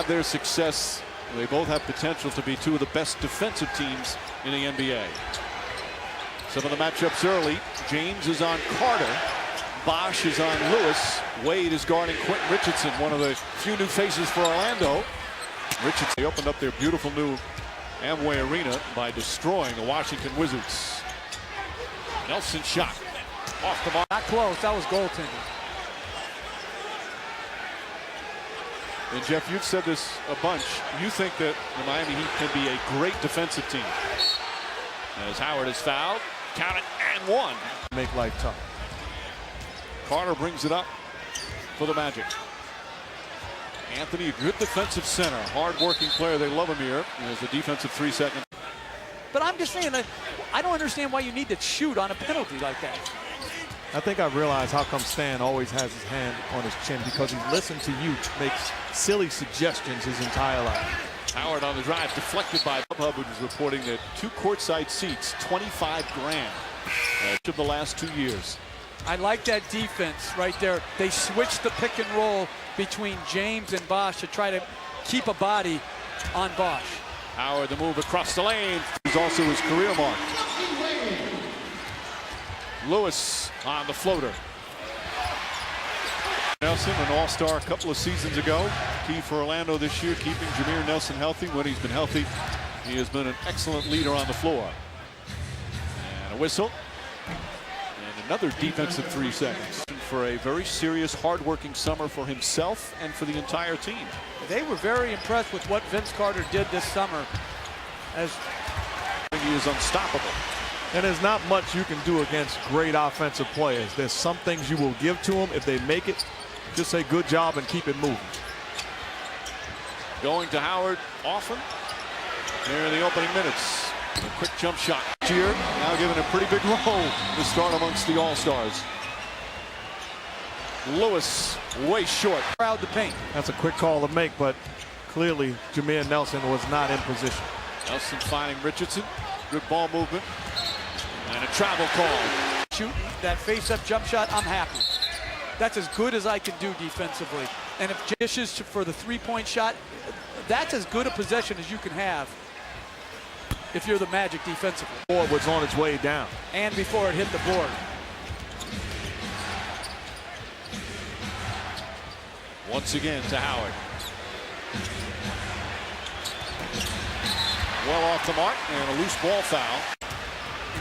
have their success, they both have potential to be two of the best defensive teams in the NBA. Some of the matchups early. James is on Carter. Bosh is on Lewis. Wade is guarding Quentin Richardson, one of the few new faces for Orlando. Richardson, they opened up their beautiful new Amway Arena by destroying the Washington Wizards. Nelson shot off the mark. Not close. That was goaltending. And Jeff, you've said this a bunch. You think that the Miami Heat can be a great defensive team. As Howard is fouled, count it, and one. Make life tough. Carter brings it up for the Magic. Anthony, a good defensive center, hard-working player. They love him here. There's the defensive 3 seconds. But I'm just saying that I don't understand why you need to shoot on a penalty like that. I think I realize how come Stan always has his hand on his chin, because he's listened to you make silly suggestions his entire life. Howard on the drive, deflected by Hubbard, who's reporting that 2 courtside seats, 25 grand of the last 2 years. I like that defense right there. They switched the pick and roll between James and Bosh to try to keep a body on Bosh. Howard, the move across the lane, is also his career mark. Lewis on the floater. Nelson, an all-star a couple of seasons ago. Key for Orlando this year, keeping Jameer Nelson healthy. When he's been healthy, he has been an excellent leader on the floor. And a whistle. And another defensive 3 seconds. For a very serious, hard-working summer for himself and for the entire team. They were very impressed with what Vince Carter did this summer. As he is unstoppable. And there's not much you can do against great offensive players. There's some things you will give to them. If they make it, just say good job and keep it moving. Going to Howard often. There in the opening minutes. A quick jump shot here. Now given a pretty big role to start amongst the All-Stars. Lewis way short. Crowd the paint. That's a quick call to make, but clearly Jameer Nelson was not in position. Nelson finding Richardson. Good ball movement. And a travel call. Shooting that face-up jump shot, I'm happy. That's as good as I can do defensively. And if dishes for the three-point shot, that's as good a possession as you can have if you're the Magic defensively. Board was on its way down. And before it hit the board. Once again to Howard. Well off the mark, and a loose ball foul.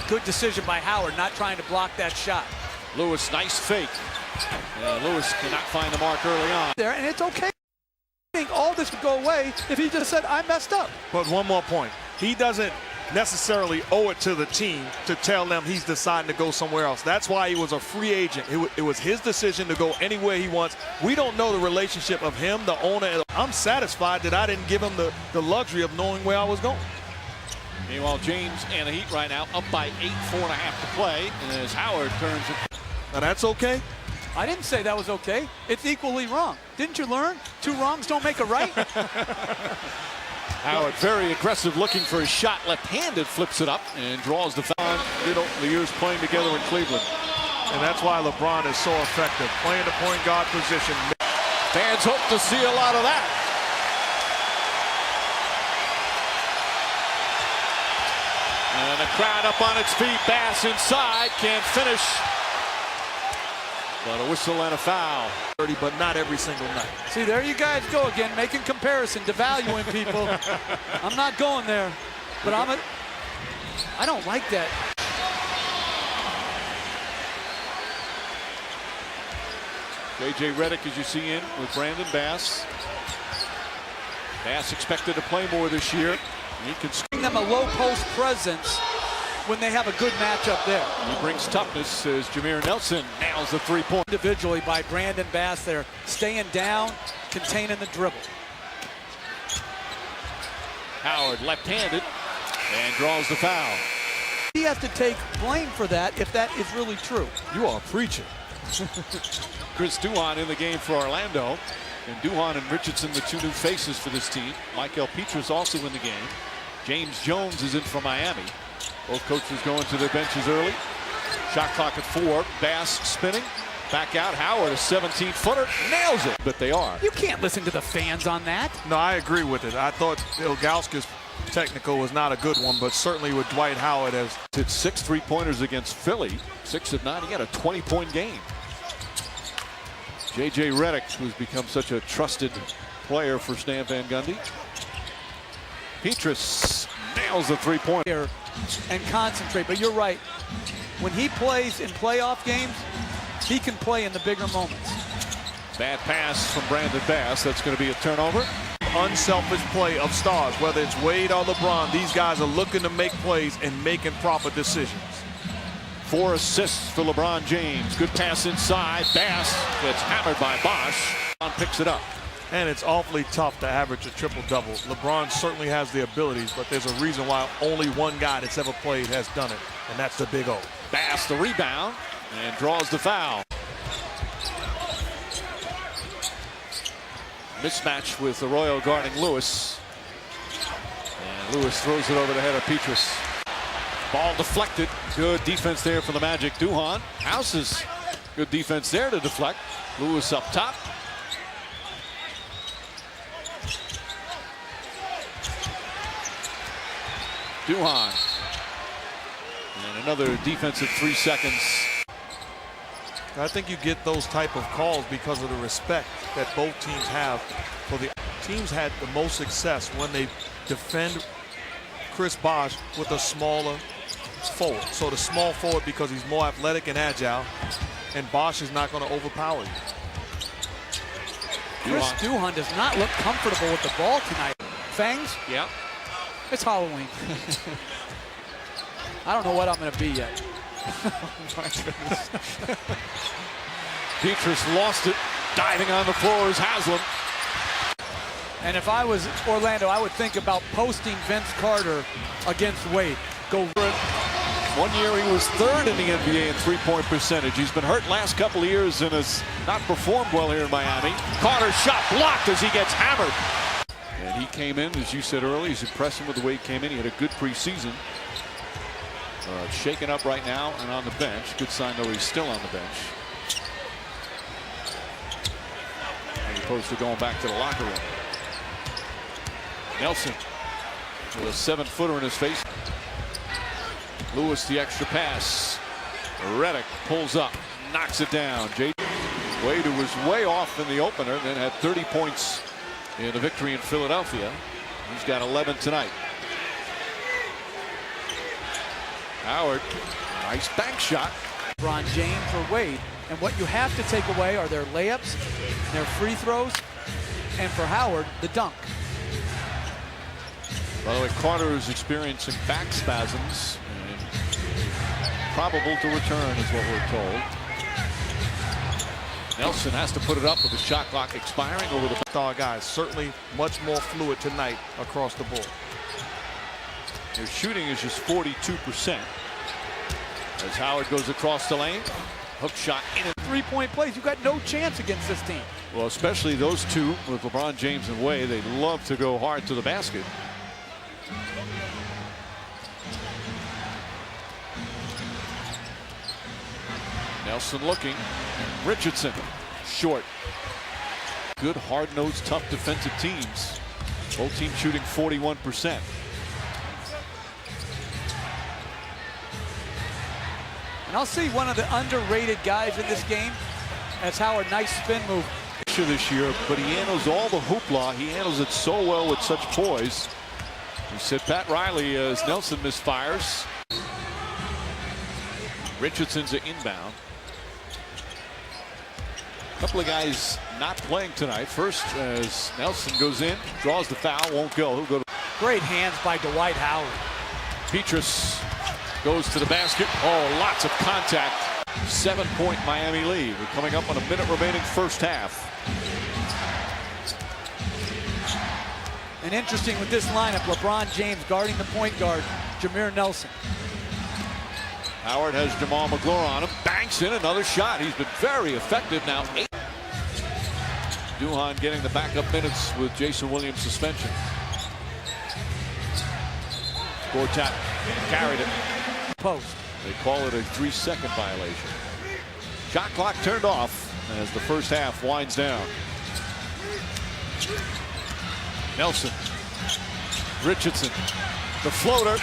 Good decision by Howard, not trying to block that shot. Lewis, nice fake. Lewis cannot find the mark early on. There, and it's okay. I think all this would go away if he just said, I messed up. But one more point. He doesn't necessarily owe it to the team to tell them he's deciding to go somewhere else. That's why he was a free agent. It was his decision to go anywhere he wants. We don't know the relationship of him, the owner. I'm satisfied that I didn't give him the luxury of knowing where I was going. Meanwhile, James and the Heat right now up by 8, 4.5 to play. And as Howard turns it. Now that's okay. I didn't say that was okay. It's equally wrong. Didn't you learn? 2 wrongs don't make a right. Howard very aggressive, looking for his shot. Left-handed, flips it up and draws the foul. The years playing together in Cleveland. And that's why LeBron is so effective, playing the point guard position. Fans hope to see a lot of that. And the crowd up on its feet. Bass inside, can't finish. But a whistle and a foul. But not every single night. See, there you guys go again, making comparison, devaluing people. I'm not going there, but I don't like that. J.J. Redick, as you see, in with Brandon Bass. Bass expected to play more this year. He can bring them a low post presence when they have a good matchup there. He brings toughness as Jameer Nelson nails the three-point. Individually by Brandon Bass there, staying down, containing the dribble. Howard left-handed and draws the foul. He has to take blame for that if that is really true. You are preaching. Chris Duhon in the game for Orlando. And Duhon and Richardson, the 2 new faces for this team. Michael Petras also in the game. James Jones is in for Miami. Both coaches going to their benches early. Shot clock at 4. Bass spinning. Back out, Howard, a 17-footer, nails it, but they are. You can't listen to the fans on that. No, I agree with it. I thought Ilgauskas' technical was not a good one, but certainly with Dwight Howard as Hit 6 3-pointers against Philly, 6 of 9. He had a 20-point game. J.J. Redick, who's become such a trusted player for Stan Van Gundy. Petrus nails the 3-pointer. And concentrate, but you're right. When he plays in playoff games, he can play in the bigger moments. Bad pass from Brandon Bass. That's going to be a turnover. unselfish play of stars, whether it's Wade or LeBron. These guys are looking to make plays and making proper decisions. 4 assists for LeBron James. Good pass inside. Bass gets hammered by Bosch. LeBron picks it up. And it's awfully tough to average a triple-double. LeBron certainly has the abilities, but there's a reason why only one guy that's ever played has done it, and that's the Big O. Bass the rebound and draws the foul. Mismatch with Arroyo guarding Lewis. And Lewis throws it over the head of Petrus. Ball deflected. Good defense there for the Magic. Duhan houses. Good defense there to deflect. Lewis up top. Duhan. And another defensive 3 seconds. I think you get those type of calls because of the respect that both teams have for the teams. Had the most success when they defend Chris Bosh with a smaller forward. So the small forward, because he's more athletic and agile, and Bosh is not going to overpower you. Chris Duhan does not look comfortable with the ball tonight. Fangs? Yeah. It's Halloween. I don't know what I'm going to be yet. Petrus lost it. Diving on the floor is Haslam. And if I was Orlando, I would think about posting Vince Carter against Wade. Go for it. 1 year he was 3rd in the NBA in three-point percentage. He's been hurt last couple of years and has not performed well here in Miami. Carter's shot blocked as he gets hammered. And he came in, as you said earlier, he's impressive with the way he came in. He had a good preseason. Shaken up right now and on the bench. Good sign, though, he's still on the bench. As opposed to going back to the locker room. Nelson with a 7-footer in his face. Lewis the extra pass. Redick pulls up, knocks it down. Wade, who was way off in the opener, then had 30 points in the victory in Philadelphia. He's got 11 tonight. Howard, nice bank shot. LeBron James or Wade. And what you have to take away are their layups, their free throws, and for Howard, the dunk. By the way, Carter is experiencing back spasms. Probable to return is what we're told. Nelson has to put it up with the shot clock expiring over the Star guys certainly much more fluid tonight across the board. Their shooting is just 42%. As Howard goes across the lane, hook shot in it. 3-point plays, you got no chance against this team. Well, especially those two with LeBron James and Wade, they love to go hard to the basket. Nelson looking. Richardson short. Good hard-nosed, tough defensive teams. Both teams shooting 41%. And I'll see one of the underrated guys in this game. That's Howard. Nice spin move. This year, but he handles all the hoopla. He handles it so well with such poise. He said Pat Riley as Nelson misfires. Richardson's an inbound. A couple of guys not playing tonight. First, as Nelson goes in, draws the foul, won't go. He'll go to Great hands by Dwight Howard. Petrus goes to the basket. Oh, lots of contact. 7-point Miami lead. We're coming up on a minute remaining first half. And interesting with this lineup, LeBron James guarding the point guard, Jameer Nelson. Howard has Jamal McGlure on him. Banks in another shot. He's been very effective now. Duhan getting the backup minutes with Jason Williams' suspension. Gortat carried it. Post. They call it a 3-second violation. Shot clock turned off as the first half winds down. Nelson. Richardson. The floater.